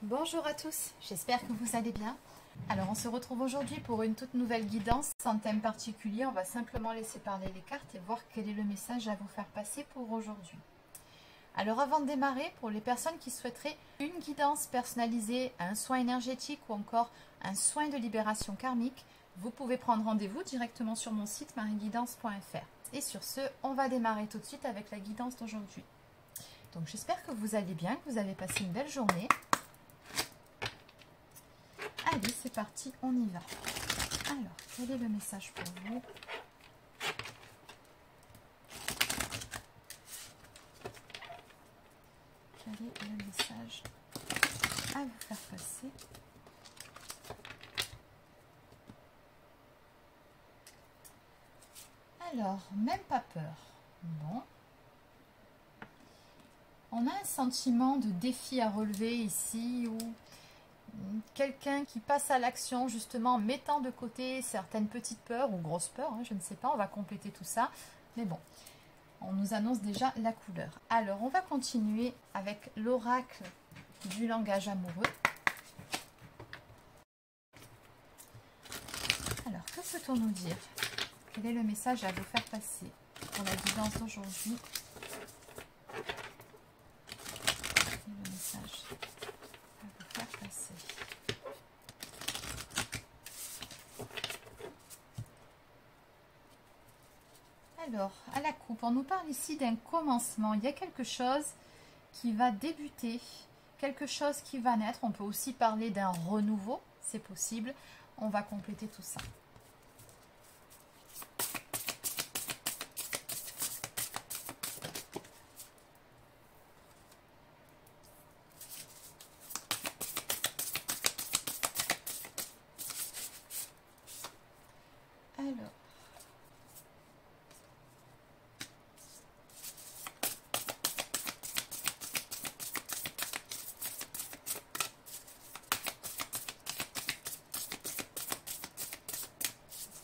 Bonjour à tous, j'espère que vous allez bien. Alors on se retrouve aujourd'hui pour une toute nouvelle guidance sans thème particulier. On va simplement laisser parler les cartes et voir quel est le message à vous faire passer pour aujourd'hui. Alors avant de démarrer, pour les personnes qui souhaiteraient une guidance personnalisée, un soin énergétique ou encore un soin de libération karmique, vous pouvez prendre rendez-vous directement sur mon site marieguidance.fr. Et sur ce, on va démarrer tout de suite avec la guidance d'aujourd'hui. Donc j'espère que vous allez bien, que vous avez passé une belle journée. Allez, c'est parti, on y va. Alors, quel est le message pour vous? Quel est le message à vous faire passer? Alors, même pas peur. Bon. On a un sentiment de défi à relever ici, où quelqu'un qui passe à l'action justement en mettant de côté certaines petites peurs ou grosses peurs, hein, je ne sais pas, on va compléter tout ça. Mais bon, on nous annonce déjà la couleur. Alors, on va continuer avec l'oracle du langage amoureux. Alors, que peut-on nous dire? Quel est le message à vous faire passer pour la guidance d'aujourd'hui? Quel est le message à vous faire passer? Alors, à la coupe, on nous parle ici d'un commencement. Il y a quelque chose qui va débuter, quelque chose qui va naître. On peut aussi parler d'un renouveau, c'est possible. On va compléter tout ça. Alors,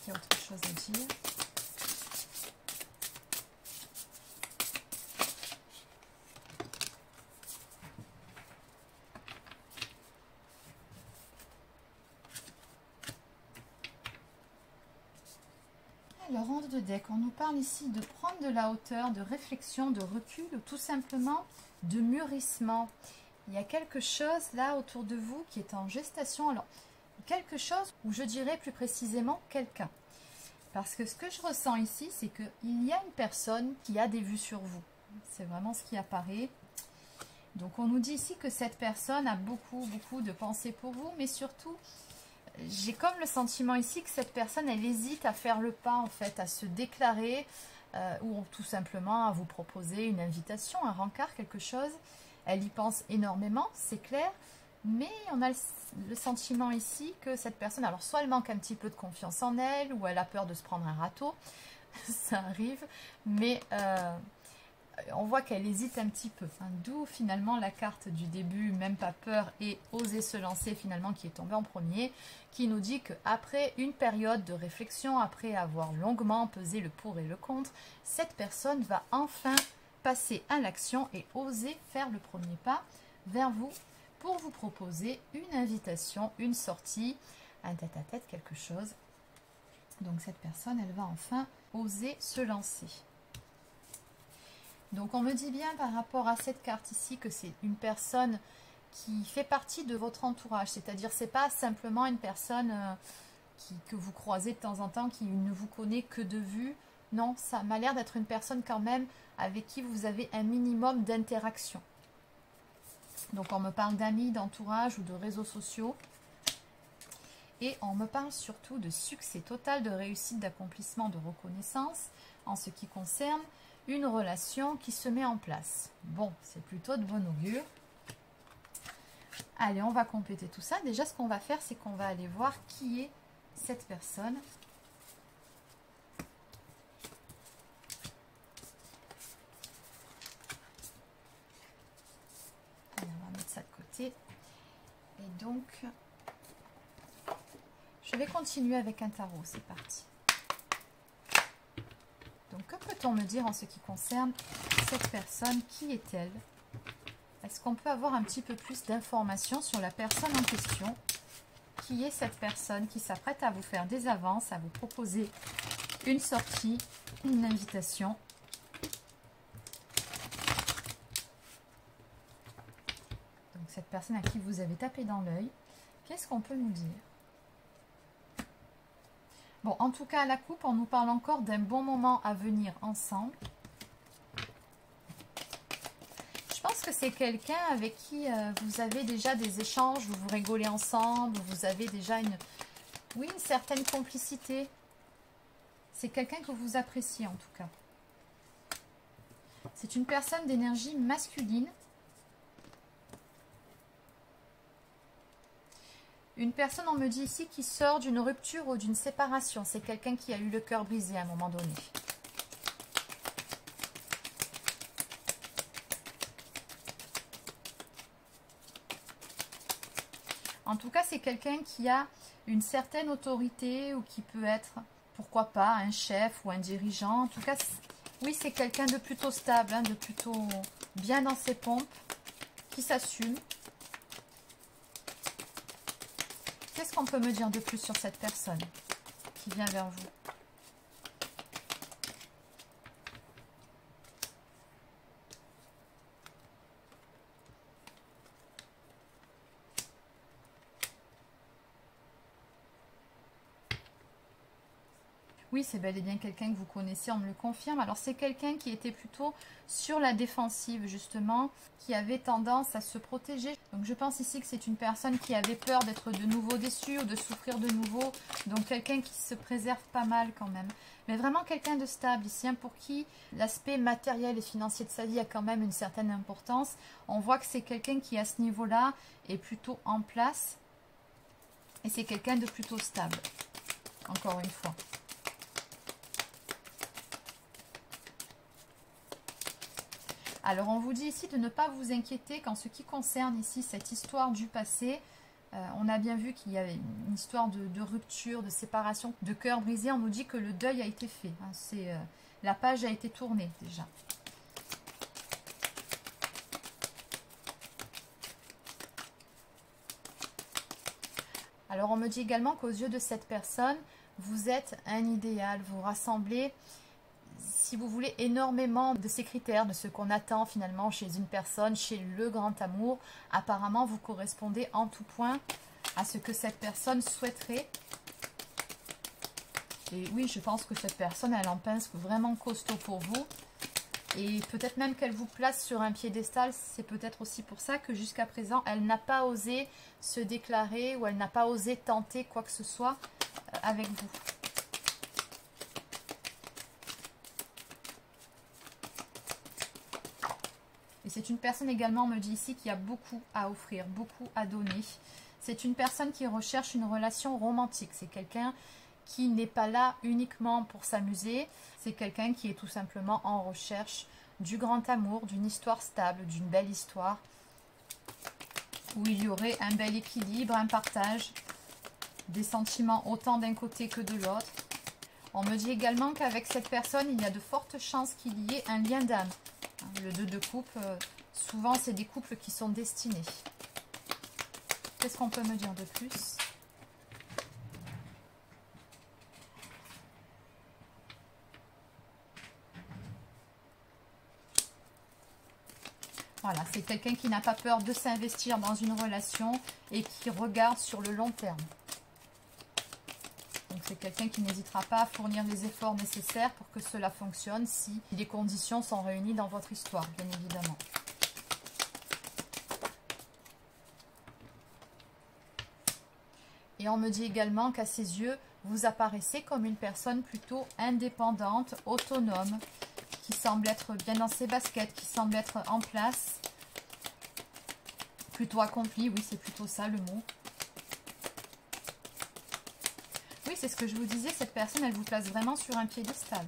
il y a autre chose à dire. Alors, en deux decks, on nous parle ici de prendre de la hauteur, de réflexion, de recul ou tout simplement de mûrissement. Il y a quelque chose là autour de vous qui est en gestation. Alors, quelque chose, ou je dirais plus précisément quelqu'un. Parce que ce que je ressens ici, c'est qu'il y a une personne qui a des vues sur vous. C'est vraiment ce qui apparaît. Donc, on nous dit ici que cette personne a beaucoup de pensées pour vous, mais surtout, j'ai comme le sentiment ici que cette personne, elle hésite à faire le pas, en fait, à se déclarer, ou tout simplement à vous proposer une invitation, un rencard, quelque chose. Elle y pense énormément, c'est clair, mais on a le sentiment ici que cette personne, alors soit elle manque un petit peu de confiance en elle, ou elle a peur de se prendre un râteau, ça arrive, mais on voit qu'elle hésite un petit peu, hein, d'où finalement la carte du début, même pas peur et oser se lancer finalement qui est tombée en premier, qui nous dit qu'après une période de réflexion, après avoir longuement pesé le pour et le contre, cette personne va enfin passer à l'action et oser faire le premier pas vers vous pour vous proposer une invitation, une sortie, un tête-à-tête, quelque chose. Donc cette personne, elle va enfin oser se lancer. Donc on me dit bien par rapport à cette carte ici que c'est une personne qui fait partie de votre entourage. C'est-à-dire c'est pas simplement une personne que vous croisez de temps en temps, qui ne vous connaît que de vue. Non, ça m'a l'air d'être une personne quand même avec qui vous avez un minimum d'interaction. Donc on me parle d'amis, d'entourage ou de réseaux sociaux. Et on me parle surtout de succès total, de réussite, d'accomplissement, de reconnaissance en ce qui concerne une relation qui se met en place. Bon, c'est plutôt de bon augure. Allez, on va compléter tout ça. Déjà, ce qu'on va faire, c'est qu'on va aller voir qui est cette personne. Allez, on va mettre ça de côté. Et donc, je vais continuer avec un tarot. C'est parti. Donc, que peut-on me dire en ce qui concerne cette personne? Qui est-elle? Est-ce qu'on peut avoir un petit peu plus d'informations sur la personne en question? Qui est cette personne qui s'apprête à vous faire des avances, à vous proposer une sortie, une invitation? Donc cette personne à qui vous avez tapé dans l'œil, qu'est-ce qu'on peut nous dire? Bon, en tout cas, à la coupe, on nous parle encore d'un bon moment à venir ensemble. Je pense que c'est quelqu'un avec qui vous avez déjà des échanges, vous rigolez ensemble, vous avez déjà une certaine complicité. C'est quelqu'un que vous appréciez en tout cas. C'est une personne d'énergie masculine. Une personne, on me dit ici, qui sort d'une rupture ou d'une séparation. C'est quelqu'un qui a eu le cœur brisé à un moment donné. En tout cas, c'est quelqu'un qui a une certaine autorité ou qui peut être, pourquoi pas, un chef ou un dirigeant. En tout cas, oui, c'est quelqu'un de plutôt stable, hein, de plutôt bien dans ses pompes, qui s'assume. Qu'est-ce qu'on peut me dire de plus sur cette personne qui vient vers vous? Oui, c'est bel et bien quelqu'un que vous connaissez, on me le confirme. Alors, c'est quelqu'un qui était plutôt sur la défensive, justement, qui avait tendance à se protéger. Donc, je pense ici que c'est une personne qui avait peur d'être de nouveau déçue ou de souffrir de nouveau. Donc, quelqu'un qui se préserve pas mal quand même. Mais vraiment quelqu'un de stable ici, hein, pour qui l'aspect matériel et financier de sa vie a quand même une certaine importance. On voit que c'est quelqu'un qui, à ce niveau-là, est plutôt en place. Et c'est quelqu'un de plutôt stable, encore une fois. Alors, on vous dit ici de ne pas vous inquiéter qu'en ce qui concerne ici cette histoire du passé, on a bien vu qu'il y avait une histoire de rupture, de séparation, de cœur brisé. On nous dit que le deuil a été fait. Hein, la page a été tournée déjà. Alors, on me dit également qu'aux yeux de cette personne, vous êtes un idéal, vous rassemblez, si vous voulez, énormément de ces critères, de ce qu'on attend finalement chez une personne, chez le grand amour. Apparemment, vous correspondez en tout point à ce que cette personne souhaiterait. Et oui, je pense que cette personne, elle en pense vraiment costaud pour vous. Et peut-être même qu'elle vous place sur un piédestal. C'est peut-être aussi pour ça que jusqu'à présent, elle n'a pas osé se déclarer ou elle n'a pas osé tenter quoi que ce soit avec vous. Et c'est une personne également, on me dit ici, qui a beaucoup à offrir, beaucoup à donner. C'est une personne qui recherche une relation romantique. C'est quelqu'un qui n'est pas là uniquement pour s'amuser. C'est quelqu'un qui est tout simplement en recherche du grand amour, d'une histoire stable, d'une belle histoire, où il y aurait un bel équilibre, un partage, des sentiments autant d'un côté que de l'autre. On me dit également qu'avec cette personne, il y a de fortes chances qu'il y ait un lien d'âme. Le 2 de coupe, souvent c'est des couples qui sont destinés. Qu'est-ce qu'on peut me dire de plus? Voilà, c'est quelqu'un qui n'a pas peur de s'investir dans une relation et qui regarde sur le long terme. Donc c'est quelqu'un qui n'hésitera pas à fournir les efforts nécessaires pour que cela fonctionne si les conditions sont réunies dans votre histoire, bien évidemment. Et on me dit également qu'à ses yeux, vous apparaissez comme une personne plutôt indépendante, autonome, qui semble être bien dans ses baskets, qui semble être en place, plutôt accomplie, oui, c'est plutôt ça le mot. Oui, c'est ce que je vous disais, cette personne, elle vous place vraiment sur un piédestal.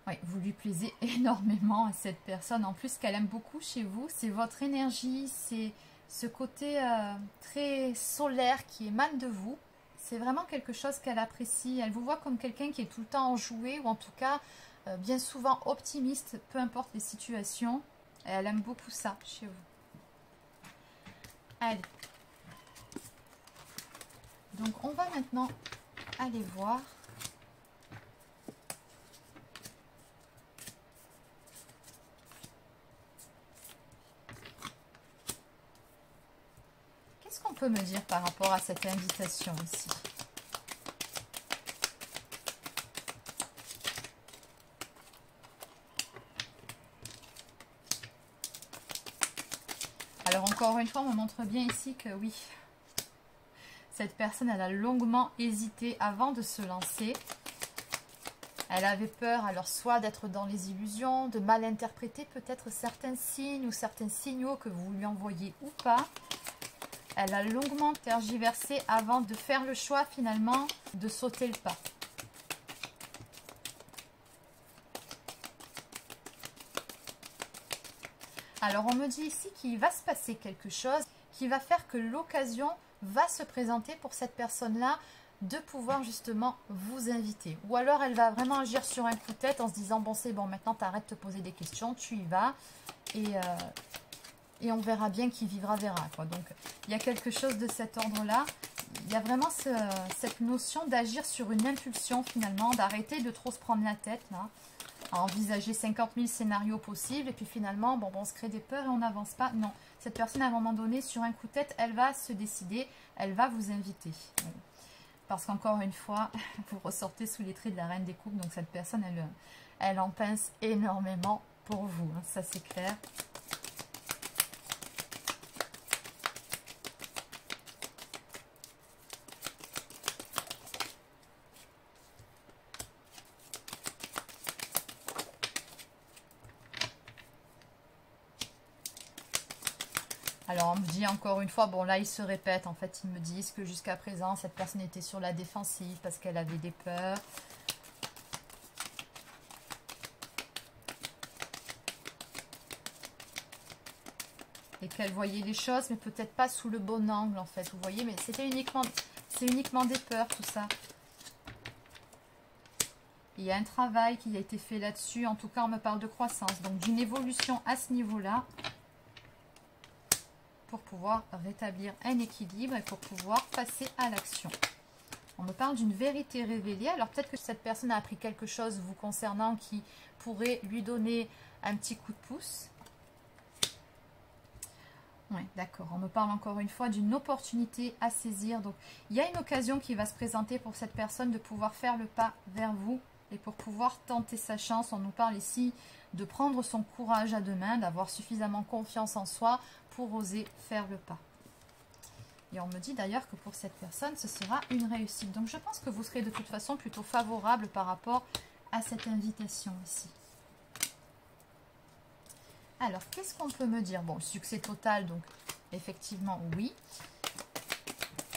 Oui, vous lui plaisez énormément à cette personne. En plus, ce qu'elle aime beaucoup chez vous, c'est votre énergie, c'est ce côté très solaire qui émane de vous. C'est vraiment quelque chose qu'elle apprécie. Elle vous voit comme quelqu'un qui est tout le temps enjoué ou en tout cas bien souvent optimiste, peu importe les situations. Et elle aime beaucoup ça chez vous. Allez. Donc, on va maintenant aller voir. Qu'est-ce qu'on peut me dire par rapport à cette invitation ici? Alors encore une fois, on me montre bien ici que oui, cette personne, elle a longuement hésité avant de se lancer. Elle avait peur alors soit d'être dans les illusions, de mal interpréter peut-être certains signes ou certains signaux que vous lui envoyez ou pas. Elle a longuement tergiversé avant de faire le choix finalement de sauter le pas. Alors on me dit ici qu'il va se passer quelque chose qui va faire que l'occasion va se présenter pour cette personne-là de pouvoir justement vous inviter. Ou alors elle va vraiment agir sur un coup de tête en se disant bon c'est bon, maintenant t'arrêtes de te poser des questions, tu y vas et on verra bien, qui vivra verra quoi. Donc il y a quelque chose de cet ordre-là. Il y a vraiment cette notion d'agir sur une impulsion finalement, d'arrêter de trop se prendre la tête là, à envisager 50 000 scénarios possibles et puis finalement bon, on se crée des peurs et on n'avance pas. Non, cette personne à un moment donné sur un coup de tête, elle va se décider, elle va vous inviter. Oui. Parce qu'encore une fois, vous ressortez sous les traits de la reine des coupes, donc cette personne, elle en pince énormément pour vous, hein, ça c'est clair. Alors on me dit encore une fois, bon là ils se répètent, en fait ils me disent que jusqu'à présent cette personne était sur la défensive parce qu'elle avait des peurs. Et qu'elle voyait les choses mais peut-être pas sous le bon angle en fait, vous voyez, mais c'est uniquement des peurs tout ça. Il y a un travail qui a été fait là-dessus, en tout cas on me parle de croissance, donc d'une évolution à ce niveau-là. Pour pouvoir rétablir un équilibre et pour pouvoir passer à l'action. On me parle d'une vérité révélée. Alors peut-être que cette personne a appris quelque chose vous concernant qui pourrait lui donner un petit coup de pouce. Oui, d'accord. On me parle encore une fois d'une opportunité à saisir. Donc il y a une occasion qui va se présenter pour cette personne de pouvoir faire le pas vers vous et pour pouvoir tenter sa chance. On nous parle ici de prendre son courage à deux mains, d'avoir suffisamment confiance en soi pour oser faire le pas. Et on me dit d'ailleurs que pour cette personne, ce sera une réussite. Donc je pense que vous serez de toute façon plutôt favorable par rapport à cette invitation ici. Alors, qu'est-ce qu'on peut me dire? Bon, succès total, donc effectivement, oui.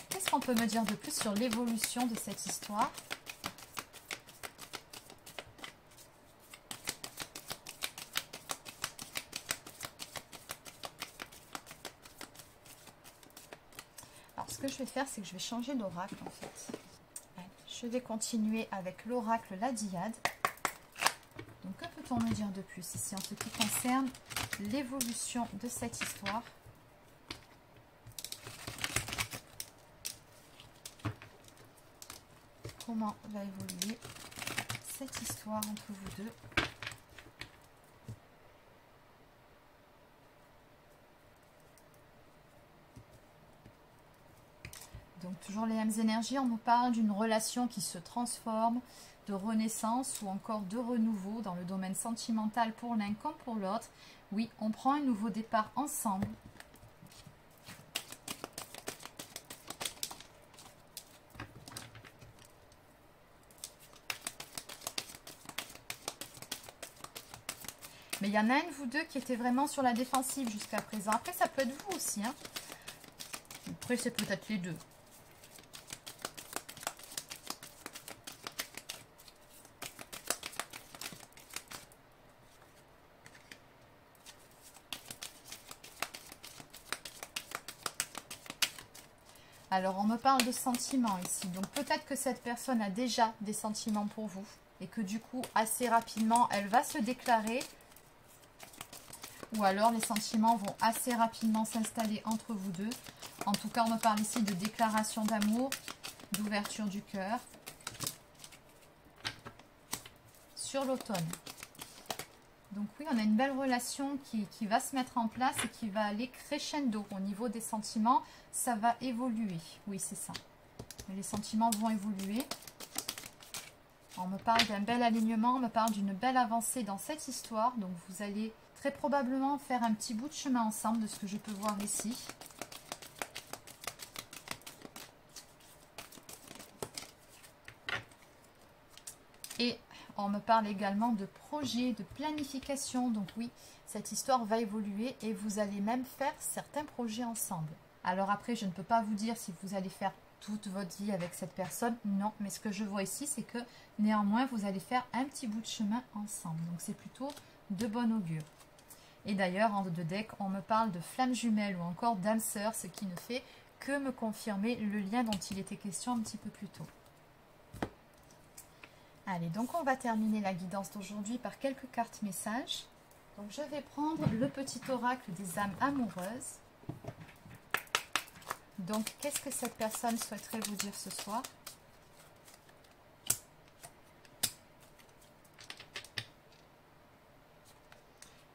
Qu'est-ce qu'on peut me dire de plus sur l'évolution de cette histoire? Ce que je vais faire, c'est que je vais changer d'oracle en fait. Allez, je vais continuer avec l'oracle la Diade. Donc que peut-on me dire de plus ici en ce qui concerne l'évolution de cette histoire? Comment va évoluer cette histoire entre vous deux? Donc toujours les mêmes énergies, on nous parle d'une relation qui se transforme, de renaissance ou encore de renouveau dans le domaine sentimental pour l'un comme pour l'autre. Oui, on prend un nouveau départ ensemble. Mais il y en a un de vous deux qui était vraiment sur la défensive jusqu'à présent. Après, ça peut être vous aussi, hein. Après, c'est peut-être les deux. Alors, on me parle de sentiments ici. Donc, peut-être que cette personne a déjà des sentiments pour vous. et que du coup, assez rapidement, elle va se déclarer. Ou alors, les sentiments vont assez rapidement s'installer entre vous deux. En tout cas, on me parle ici de déclaration d'amour, d'ouverture du cœur. Sur l'automne. Donc oui, on a une belle relation qui va se mettre en place et qui va aller crescendo. Au niveau des sentiments, ça va évoluer. Oui, c'est ça. Les sentiments vont évoluer. On me parle d'un bel alignement, on me parle d'une belle avancée dans cette histoire. Donc vous allez très probablement faire un petit bout de chemin ensemble de ce que je peux voir ici. Et on me parle également de projet, de planification. Donc oui, cette histoire va évoluer et vous allez même faire certains projets ensemble. Alors après, je ne peux pas vous dire si vous allez faire toute votre vie avec cette personne. Non, mais ce que je vois ici, c'est que néanmoins, vous allez faire un petit bout de chemin ensemble. Donc c'est plutôt de bon augure. Et d'ailleurs, en 2 decks, on me parle de flamme jumelle ou encore d'âme sœur, ce qui ne fait que me confirmer le lien dont il était question un petit peu plus tôt. Allez, donc on va terminer la guidance d'aujourd'hui par quelques cartes messages. Donc je vais prendre le petit oracle des âmes amoureuses. Donc qu'est-ce que cette personne souhaiterait vous dire ce soir?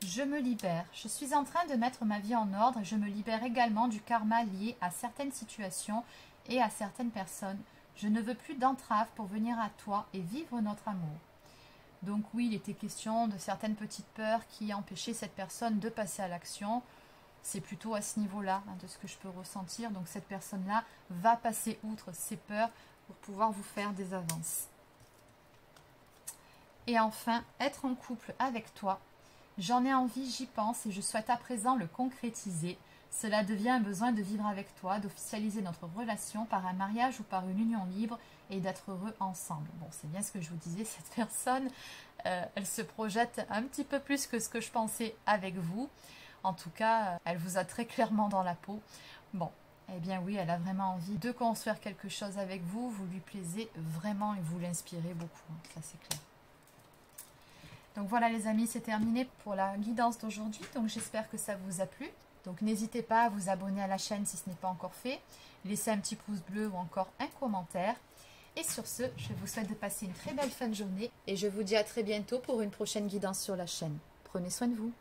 Je me libère. Je suis en train de mettre ma vie en ordre. Je me libère également du karma lié à certaines situations et à certaines personnes. Je ne veux plus d'entrave pour venir à toi et vivre notre amour. Donc oui, il était question de certaines petites peurs qui empêchaient cette personne de passer à l'action. C'est plutôt à ce niveau-là, de ce que je peux ressentir. Donc cette personne-là va passer outre ses peurs pour pouvoir vous faire des avances. Et enfin, être en couple avec toi. J'en ai envie, j'y pense et je souhaite à présent le concrétiser. Cela devient un besoin de vivre avec toi, d'officialiser notre relation par un mariage ou par une union libre et d'être heureux ensemble. Bon, c'est bien ce que je vous disais, cette personne, elle se projette un petit peu plus que ce que je pensais avec vous. En tout cas, elle vous a très clairement dans la peau. Bon, eh bien oui, elle a vraiment envie de construire quelque chose avec vous. Vous lui plaisez vraiment et vous l'inspirez beaucoup, ça c'est clair. Donc voilà les amis, c'est terminé pour la guidance d'aujourd'hui. Donc j'espère que ça vous a plu. Donc n'hésitez pas à vous abonner à la chaîne si ce n'est pas encore fait. Laissez un petit pouce bleu ou encore un commentaire. Et sur ce, je vous souhaite de passer une très belle fin de journée. Et je vous dis à très bientôt pour une prochaine guidance sur la chaîne. Prenez soin de vous.